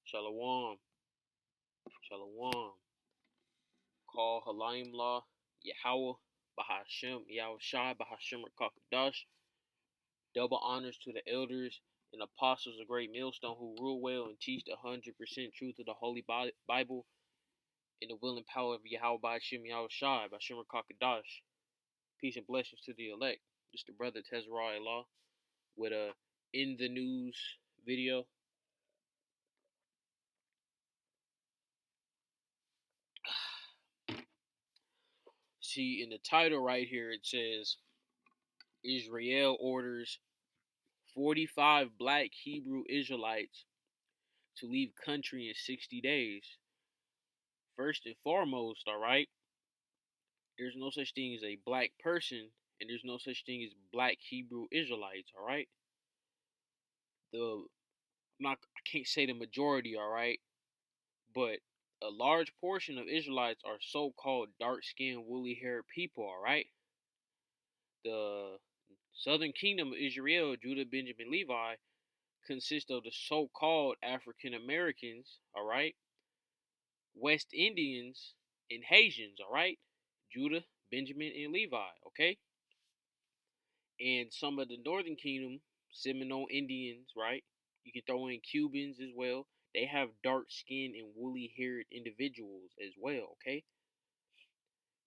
Shalom. Shalom. Call Halayim Law, Yahweh, Bahashem, Yahweh Shai, Bahashem Rakakadash. Double honors to the elders and apostles of Great Millstone who rule well and teach the 100% truth of the Holy Bible in the will and power of Yahweh Bahashem, Yahweh Shai, Bahashem Rakakadash. Peace and blessings to the elect. This is the brother Tezra Law with a In the News video. See, in the title right here, it says Israel orders 45 black Hebrew Israelites to leave country in 60 days. First and foremost, all right, there's no such thing as a black person, and there's no such thing as black Hebrew Israelites, all right? I can't say the majority, all right, but a large portion of Israelites are so-called dark-skinned, woolly-haired people, all right? The southern kingdom of Israel, Judah, Benjamin, Levi, consists of the so-called African Americans, all right, West Indians, and Haitians, all right, Judah, Benjamin, and Levi, okay, and some of the northern kingdom, Seminole Indians, right? You can throw in Cubans as well. They have dark skinned and woolly haired individuals as well, okay?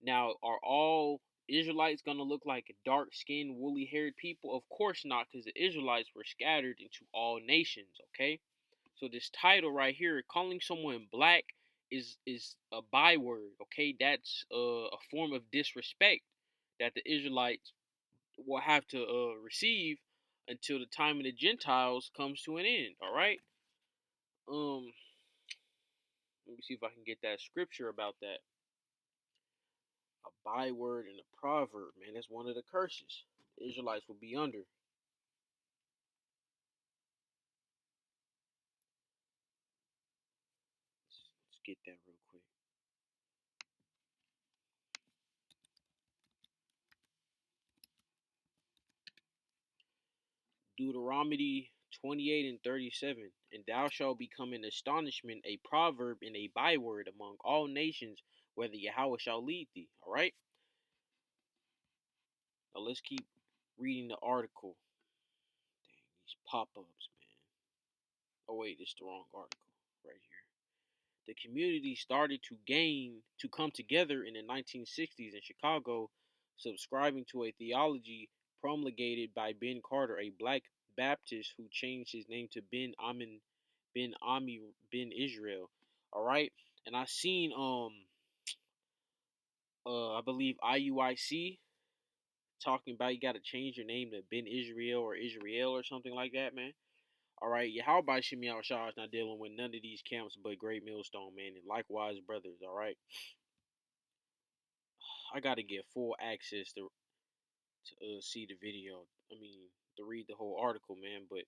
Now, are all Israelites going to look like dark skinned, woolly haired people? Of course not, because the Israelites were scattered into all nations, okay? So this title right here, calling someone black is a byword, okay? That's a form of disrespect that the Israelites will have to receive until the time of the Gentiles comes to an end. All right. Um, Let me see if I can get that scripture about that. A byword and a proverb, man. That's one of the curses the Israelites will be under. Let's get that real quick. Deuteronomy 28 and 37. And thou shalt become an astonishment, a proverb, and a byword among all nations, whether Yahweh shall lead thee. All right. Now let's keep reading the article. Dang, these pop-ups, man. Oh wait, it's the wrong article right here. The community started to come together in the 1960s in Chicago, subscribing to a theology promulgated by Ben Carter, a black Baptist who changed his name to Ben Ami Ben Israel. All right, and I seen I believe IUIC talking about you got to change your name to Ben Israel or Israel or something like that, man. All right, Yahweh Shemi Shah is not dealing with none of these camps but Great Millstone, man, and likewise brothers. All right, I got to get full access to see the video. I mean, to read the whole article, man. But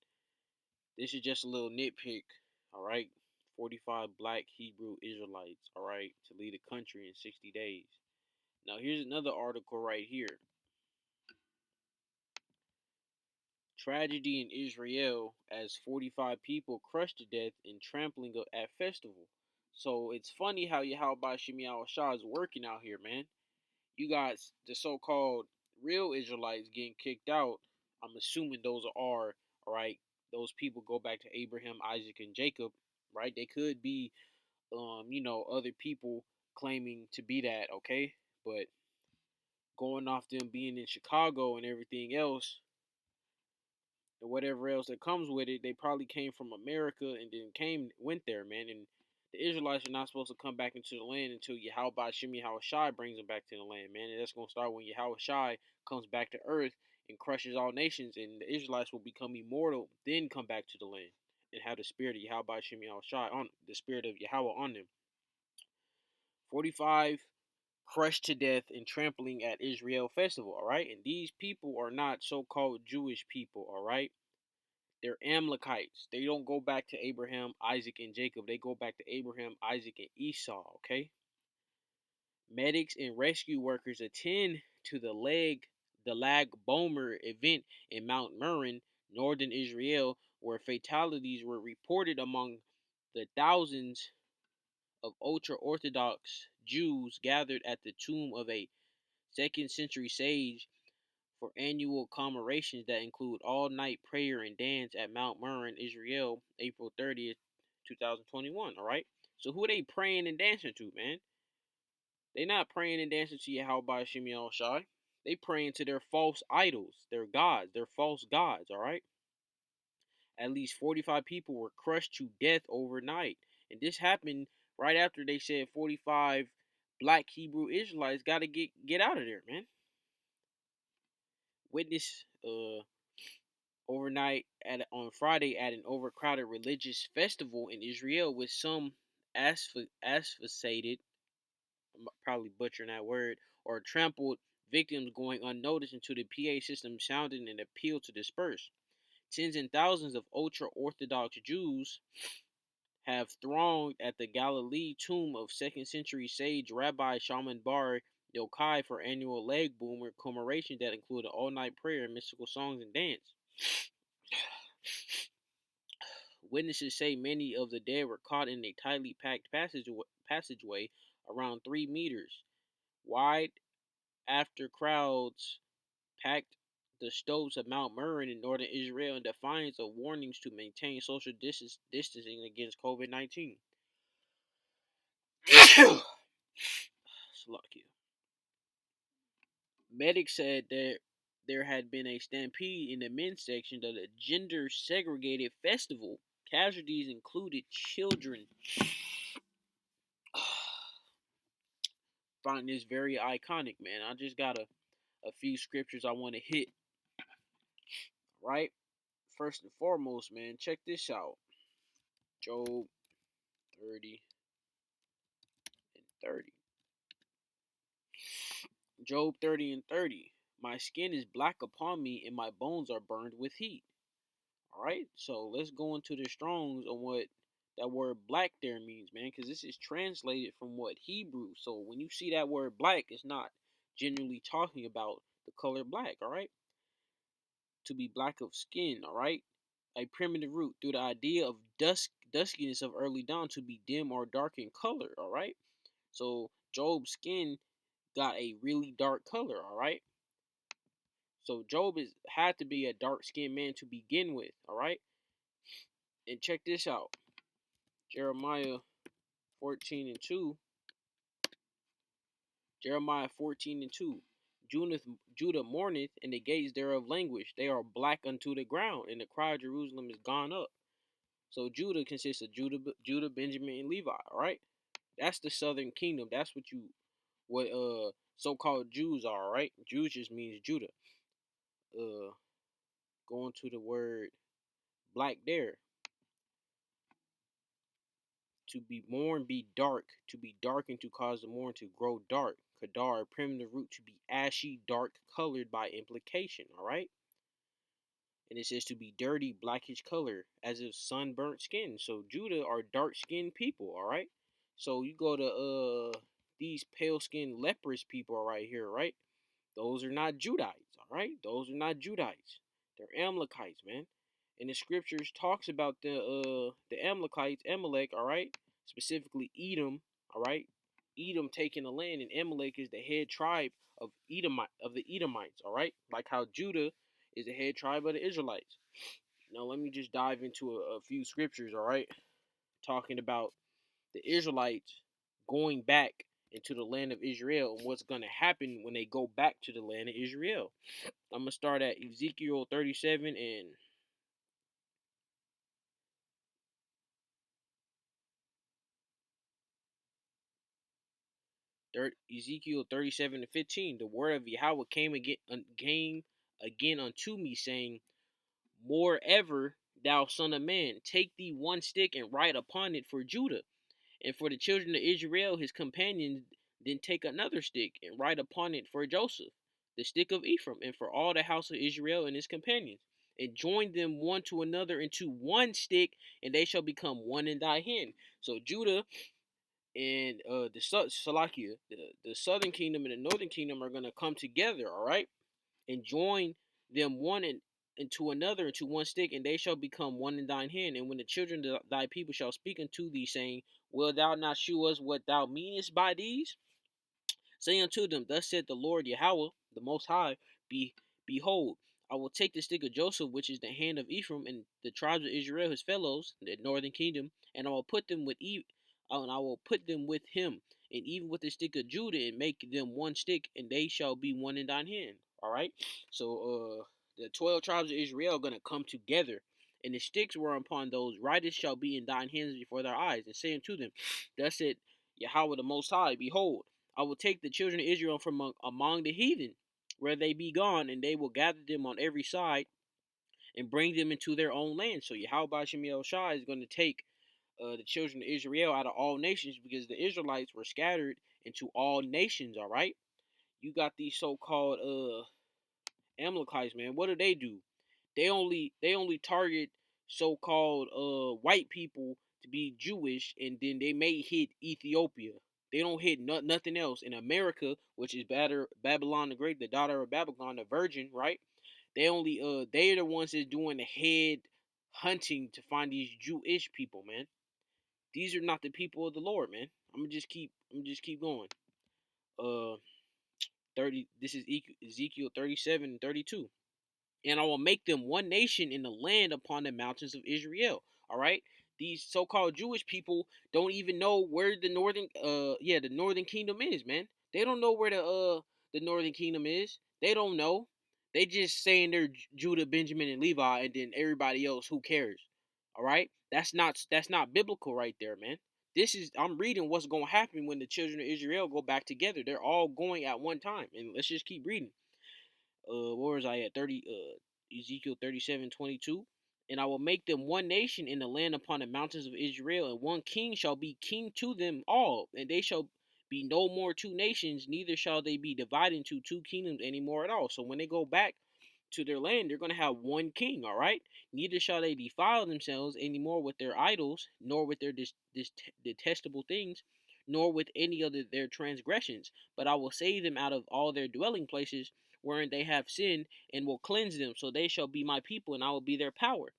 this is just a little nitpick. All right, 45 black Hebrew Israelites. All right, to lead a country in 60 days. Now here's another article right here. Tragedy in Israel as 45 people crushed to death in trampling at festival. So it's funny how Yahweh Shemi Shah is working out here, man. You got the so-called real Israelites getting kicked out. I'm assuming those are all right. Those people go back to Abraham, Isaac, and Jacob, right? They could be, other people claiming to be that, okay? But going off them being in Chicago and everything else, and whatever else that comes with it, they probably came from America and then went there, man. And the Israelites are not supposed to come back into the land until Yahweh Shemi Shai brings them back to the land, man. And that's gonna start when Yahweh Shai comes back to earth and crushes all nations, and the Israelites will become immortal, then come back to the land and have the spirit of Yahweh Shemi Shai on the spirit of Yahweh on them. 45 crushed to death in trampling at Israel festival, all right? And these people are not so-called Jewish people, all right? They're Amalekites. They don't go back to Abraham, Isaac, and Jacob. They go back to Abraham, Isaac, and Esau, okay? Medics and rescue workers attend to the Lag Bomer event in Mount Meron, northern Israel, where fatalities were reported among The thousands of ultra Orthodox Jews gathered at the tomb of a second century sage for annual commemorations that include all night prayer and dance at Mount Meron, Israel, April 30th, 2021. All right. So who are they praying and dancing to, man? They not praying and dancing to Yahweh Shimei Shai. They praying to their false idols, their gods, their false gods. All right. At least 45 people were crushed to death overnight, and this happened right after they said 45 Black Hebrew Israelites got to get out of there, man. Witness overnight on Friday at an overcrowded religious festival in Israel with some asphyxiated, I'm probably butchering that word, or trampled victims going unnoticed until the PA system sounded an appeal to disperse. Tens and thousands of ultra-Orthodox Jews have thronged at the Galilee tomb of 2nd century sage Rabbi Shimon Bar Yochai for annual leg boomer commemoration that included all-night prayer, mystical songs, and dance. Witnesses say many of the dead were caught in a tightly packed passageway around 3 meters wide after crowds packed the slopes of Mount Meron in northern Israel in defiance of warnings to maintain social distancing against COVID-19. Medics said there had been a stampede in the men's section of the gender segregated festival. Casualties included children. Find this very iconic, man. I just got a few scriptures I want to hit. Right? First and foremost, man, check this out. Job 30 and 30. Job 30 and 30. My skin is black upon me and my bones are burned with heat. Alright, so let's go into the Strongs on what that word black there means, man, because this is translated from what Hebrew. So when you see that word black, it's not generally talking about the color black, alright? To be black of skin, alright? A primitive root through the idea of duskiness of early dawn to be dim or dark in color, alright? So Job's skin got a really dark color, alright? So Job had to be a dark skinned man to begin with, alright? And check this out. Jeremiah 14 and 2. Jeremiah 14 and 2. Judah mourneth, and the gates thereof languish. They are black unto the ground, and the cry of Jerusalem is gone up. So Judah consists of Judah, Benjamin, and Levi. All right, that's the southern kingdom. That's what so-called Jews are. All right, Jews just means Judah. Going to the word black there. To be mourn, be dark. To be darkened, to cause the morn to grow dark. Kadar, primitive root, to be ashy, dark colored by implication. All right. And it says to be dirty, blackish color, as if sunburnt skin. So Judah are dark skinned people, all right? So you go to these pale skinned leprous people right here, right? Those are not Judites, all right? Those are not Judites. They're Amalekites, man. And the scriptures talks about the Amalekites, Amalek, all right? Specifically Edom, all right? Edom taking the land, and Amalek is the head tribe of the Edomites, all right? Like how Judah is the head tribe of the Israelites. Now let me just dive into a few scriptures, all right? Talking about the Israelites going back into the land of Israel and what's going to happen when they go back to the land of Israel. I'm going to start at Ezekiel 37 and Ezekiel 37 and 15. The word of Yahweh came again unto me, saying, moreover, thou son of man, take thee one stick and write upon it for Judah, and for the children of Israel his companions, then take another stick and write upon it for Joseph, the stick of Ephraim, and for all the house of Israel and his companions, and join them one to another into one stick, and they shall become one in thy hand. So Judah and the southern kingdom and the northern kingdom are gonna come together, all right, and join them one into another, into one stick, and they shall become one in thine hand. And when the children of thy people shall speak unto thee, saying, Will thou not shew us what thou meanest by these? Say unto them, Thus said the Lord Yahweh, the Most High, Behold, I will take the stick of Joseph, which is the hand of Ephraim, and the tribes of Israel, his fellows, the northern kingdom, and I will put them with him, and even with the stick of Judah, and make them one stick, and they shall be one in thine hand. All right. So the 12 tribes of Israel are gonna come together, and the sticks whereupon those writers shall be in thine hands before their eyes, and say unto them, Thus said Yahweh the Most High, Behold, I will take the children of Israel from among the heathen, where they be gone, and they will gather them on every side and bring them into their own land. So Yahweh Shem Shai is going to take the children of Israel out of all nations, because the Israelites were scattered into all nations. All right, you got these so-called Amalekites, man. What do? They only target so-called white people to be Jewish, and then they may hit Ethiopia. They don't hit nothing else. In America, which is Babylon the Great, the daughter of Babylon, the virgin, right? They're the ones that's doing the head hunting to find these Jewish people, man. These are not the people of the Lord, man. I'm just keep going. Uh 30 This is Ezekiel 37 and 32. And I will make them one nation in the land upon the mountains of Israel. All right. These so-called Jewish people don't even know where the northern kingdom is, man. They don't know where the northern kingdom is. They don't know. They just saying they're Judah, Benjamin, and Levi, and then everybody else, who cares? All right. That's not biblical right there, man. I'm reading what's going to happen when the children of Israel go back together. They're all going at one time. And let's just keep reading. Where was I at? Ezekiel 37:22. And I will make them one nation in the land upon the mountains of Israel, and one king shall be king to them all, and they shall be no more two nations, neither shall they be divided into two kingdoms anymore at all. So when they go back to their land, they're going to have one king, all right? Neither shall they defile themselves anymore with their idols, nor with their detestable things, nor with any other their transgressions. But I will save them out of all their dwelling places wherein they have sinned, and will cleanse them. So they shall be my people, and I will be their power.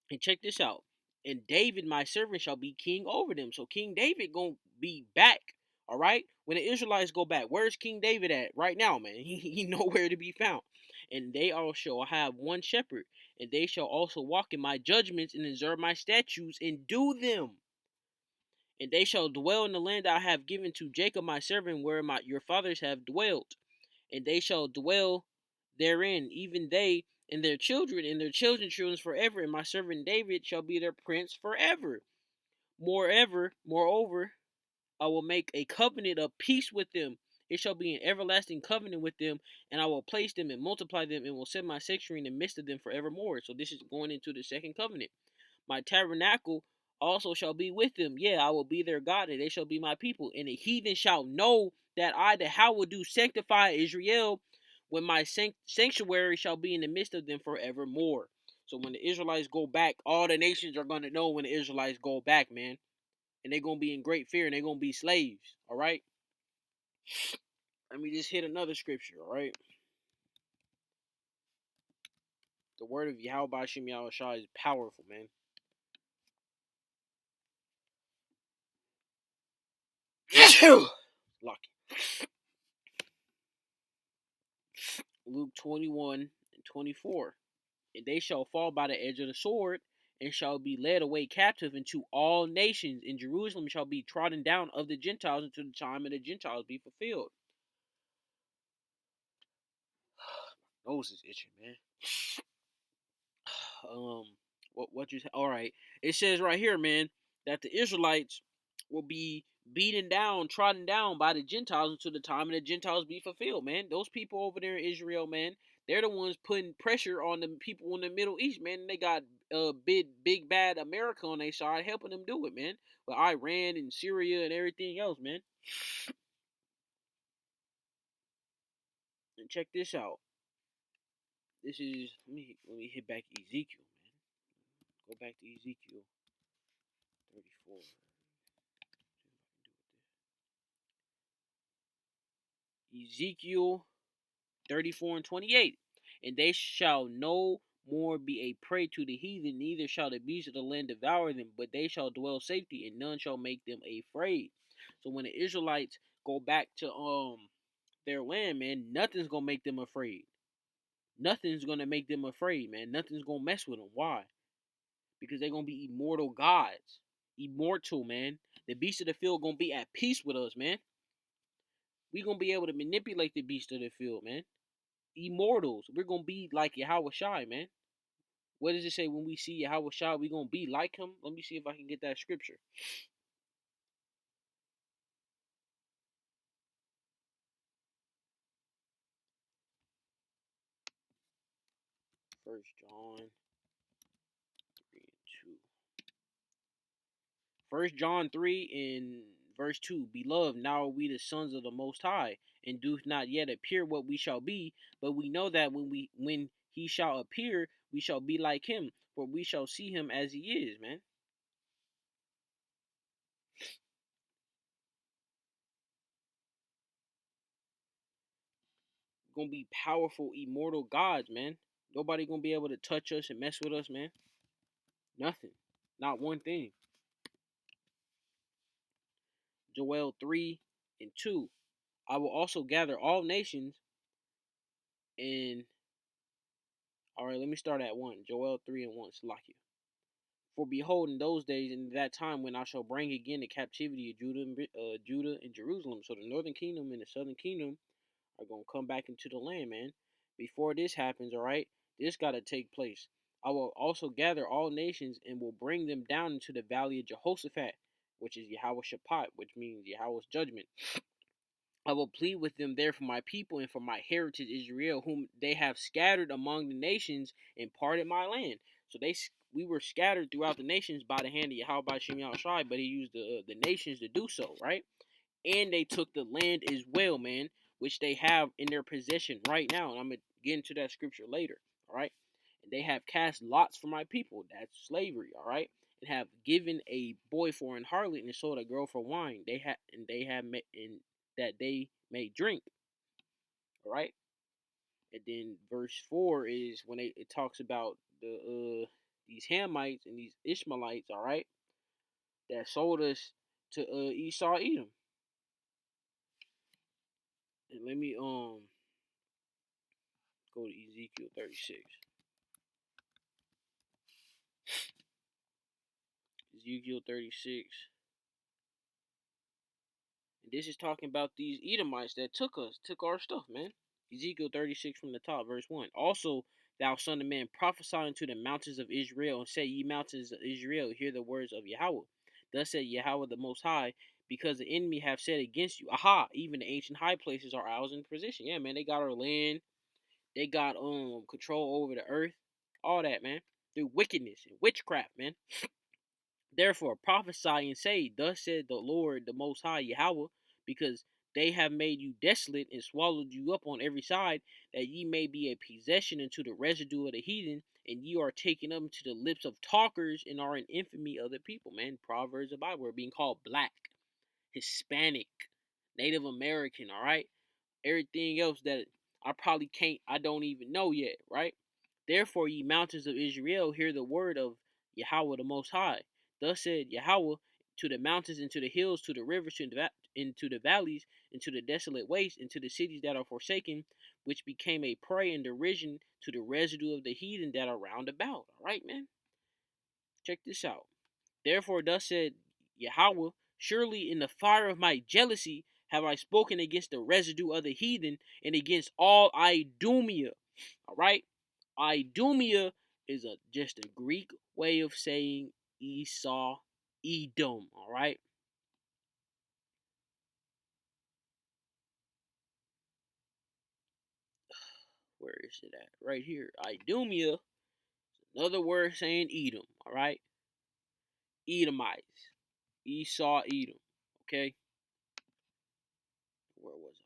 And check this out. And David, my servant, shall be king over them. So King David gonna be back. All right. When the Israelites go back, where's King David at right now, man? He nowhere to be found. And they all shall have one shepherd, and they shall also walk in my judgments and observe my statutes and do them. And they shall dwell in the land I have given to Jacob my servant, where your fathers have dwelt. And they shall dwell therein, even they and their children and their children's children forever, and my servant David shall be their prince forever. Moreover, I will make a covenant of peace with them. It shall be an everlasting covenant with them, and I will place them and multiply them, and will set my sanctuary in the midst of them forevermore. So this is going into the second covenant. My tabernacle also shall be with them. Yeah, I will be their God, and they shall be my people. And the heathen shall know that I, the Yahweh, do sanctify Israel, when my sanctuary shall be in the midst of them forevermore. So when the Israelites go back, all the nations are going to know when the Israelites go back, man. And they're going to be in great fear, and they're going to be slaves, all right? Let me just hit another scripture, all right? The word of Yahweh Bashim Yahushua is powerful, man. Lucky. Luke 21:24. And they shall fall by the edge of the sword, and shall be led away captive into all nations, and Jerusalem shall be trodden down of the Gentiles until the time of the Gentiles be fulfilled. Nose is itching, man. What you say? All right, it says right here, man, that the Israelites will be beaten down, trodden down by the Gentiles until the time of the Gentiles be fulfilled, man. Those people over there in Israel, man, they're the ones putting pressure on the people in the Middle East, man. And they got big bad America on their side helping them do it, man. With Iran and Syria and everything else, man. And check this out. This is let me hit back Ezekiel, man. Go back to Ezekiel 34. Ezekiel 34 and 28. And they shall no more be a prey to the heathen, neither shall the beasts of the land devour them, but they shall dwell safety, and none shall make them afraid. So when the Israelites go back to their land, man, nothing's gonna make them afraid. Nothing's gonna make them afraid, man. Nothing's gonna mess with them. Why? Because they're gonna be immortal gods. Immortal, man. The beasts of the field gonna be at peace with us, man. We gonna be able to manipulate the beast of the field, man. Immortals. We're gonna be like Yahweh Shai, man. What does it say when we see Yahweh Shai? We gonna be like him. Let me see if I can get that scripture. First John 3:2. First John 3 and verse 2. Beloved, now are we the sons of the Most High, and doth not yet appear what we shall be, but we know that when he shall appear, we shall be like him, for we shall see him as he is, man. Gonna be powerful, immortal gods, man. Nobody gonna be able to touch us and mess with us, man. Nothing. Not one thing. Joel 3 and 2. I will also gather all nations and all right, let me start at 1. Joel 3 and 1. Salakia. For behold, in those days, in that time, when I shall bring again the captivity of Judah and Jerusalem. So the northern kingdom and the southern kingdom are gonna come back into the land, man. Before this happens, all right, this gotta take place. I will also gather all nations and will bring them down into the valley of Jehoshaphat, which is Yahweh Shaphat, which means Yahweh's judgment. I will plead with them there for my people and for my heritage Israel, whom they have scattered among the nations and parted my land. So we were scattered throughout the nations by the hand of Yahweh by Shem Shai, but he used the nations to do so, right? And they took the land as well, man, which they have in their possession right now. And I'm gonna get into that scripture later, all right? And they have cast lots for my people. That's slavery, all right? And have given a boy for an harlot and sold a girl for wine. They have and that they may drink, all right? And then verse 4 is when it talks about these Hamites and these Ishmaelites, all right, that sold us to Esau Edom. And let me go to Ezekiel 36. Ezekiel 36. And this is talking about these Edomites that took our stuff, man. Ezekiel 36 from the top, verse 1. Also, thou son of man, prophesy unto the mountains of Israel, and say, ye mountains of Israel, hear the words of Yahweh. Thus said Yahweh the Most High, because the enemy have said against you, aha, even the ancient high places are ours in position. Yeah, man, they got our land. They got control over the earth. All that, man. Through wickedness and witchcraft, man. Therefore prophesy and say, thus said the Lord, the Most High Yahweh, because they have made you desolate and swallowed you up on every side, that ye may be a possession unto the residue of the heathen, and ye are taken up into the lips of talkers and are an infamy of the people. Man, Proverbs of the Bible are being called black, Hispanic, Native American, all right? Everything else that I don't even know yet, right? Therefore, ye mountains of Israel, hear the word of Yahweh the Most High. Thus said Yahweh to the mountains and to the hills, to the rivers, into the valleys, into the desolate wastes, into the cities that are forsaken, which became a prey and derision to the residue of the heathen that are round about. All right, man? Check this out. Therefore, thus said Yahweh, surely in the fire of my jealousy have I spoken against the residue of the heathen and against all Idumea. All right? Idumea is just a Greek way of saying Esau, Edom. All right? Where is it at? Right here. Idumea, another word saying Edom. All right? Edomites. Esau, Edom. Okay? Where was I?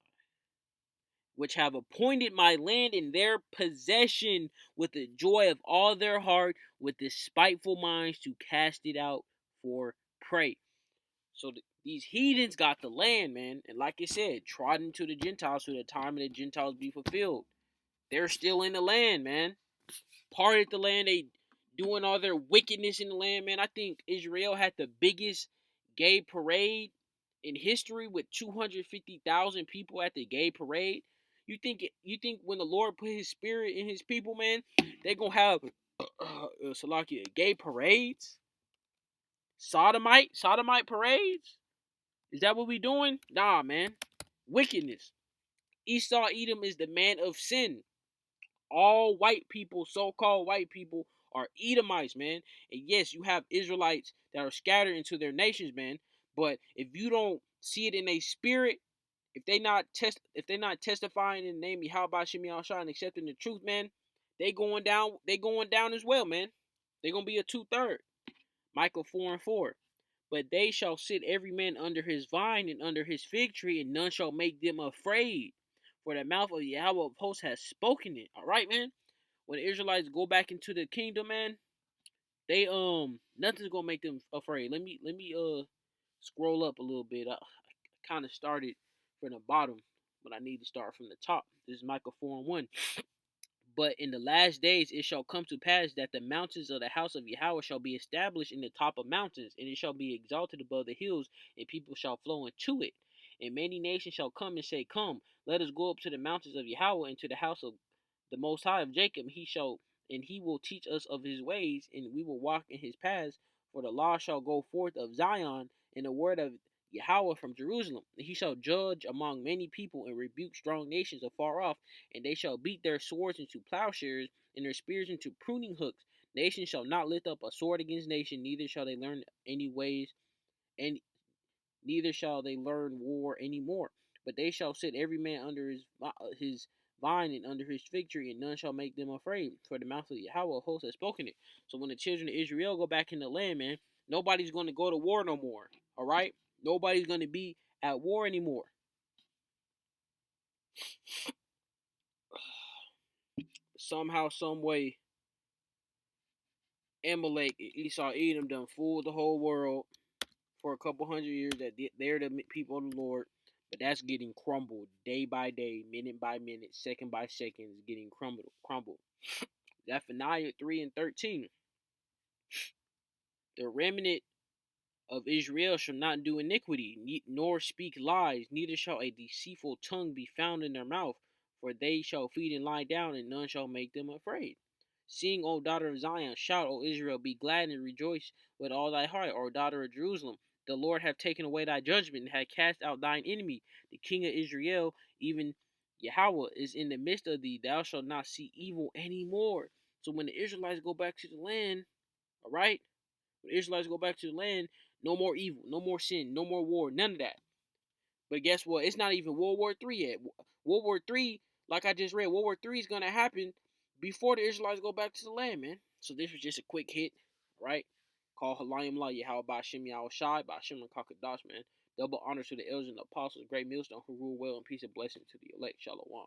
Which have appointed my land in their possession with the joy of all their heart, with despiteful minds to cast it out for prey. So these heathens got the land, man, and like I said, trodden to the Gentiles, so the time of the Gentiles be fulfilled. They're still in the land, man. Parted the land. They doing all their wickedness in the land, man. I think Israel had the biggest gay parade in history with 250,000 people at the gay parade. You think when the Lord put his spirit in his people, man, they going to have Salakia gay parades? Sodomite parades? Is that what we doing? Nah, man. Wickedness. Esau Edom is the man of sin. All white people, so-called white people, are Edomites, man. And yes, you have Israelites that are scattered into their nations, man. But if you don't see it in a spirit, if they not testifying in the name of Yahweh Shem Shah and accepting the truth, man, they going down as well, man. They gonna be a 2/3. Micah 4:4. But they shall sit every man under his vine and under his fig tree, and none shall make them afraid. For the mouth of Yahweh of hosts has spoken it. Alright, man. When the Israelites go back into the kingdom, man, they nothing's gonna make them afraid. Let me scroll up a little bit. I kind of started from the bottom, but I need to start from the top. This is Micah 4:1. But in the last days it shall come to pass that the mountains of the house of Yahweh shall be established in the top of mountains, and it shall be exalted above the hills, and people shall flow into it. And many nations shall come and say, Come, let us go up to the mountains of Yahweh and to the house of the Most High of Jacob. And he will teach us of his ways, and we will walk in his paths. For the law shall go forth of Zion, and the word of Yahweh from Jerusalem. And he shall judge among many people and rebuke strong nations afar off, and they shall beat their swords into plowshares and their spears into pruning hooks. Nation shall not lift up a sword against nation, neither shall they learn any ways, and neither shall they learn war any more. But they shall sit every man under his vine and under his fig tree, and none shall make them afraid. For the mouth of Yahweh of hosts has spoken it. So when the children of Israel go back in the land, man, nobody's going to go to war no more. All right, nobody's going to be at war anymore. Somehow, some way, Amalek, Esau, Edom done fooled the whole world for a couple hundred years that they're the people of the Lord. But that's getting crumbled day by day, minute by minute, second by second. It's getting crumbled. Zephaniah 3:13. The remnant of Israel shall not do iniquity, nor speak lies, neither shall a deceitful tongue be found in their mouth. For they shall feed and lie down, and none shall make them afraid. Sing, O daughter of Zion, shout, O Israel, be glad and rejoice with all thy heart, O daughter of Jerusalem. The Lord hath taken away thy judgment, and hath cast out thine enemy. The King of Israel, even Yahweh, is in the midst of thee. Thou shalt not see evil any more. So when the Israelites go back to the land, all right, when the Israelites go back to the land, no more evil, no more sin, no more war, none of that. But guess what? It's not even World War III yet. World War III, like I just read, World War III is gonna happen before the Israelites go back to the land, man. So this was just a quick hit, right? Call Halayim La Yahweh Bashim Yahweh Shai Bashim Kakadash, man. Double honor to the elders and the apostles, great millstone who rule well in peace and blessing to the elect. Shalom.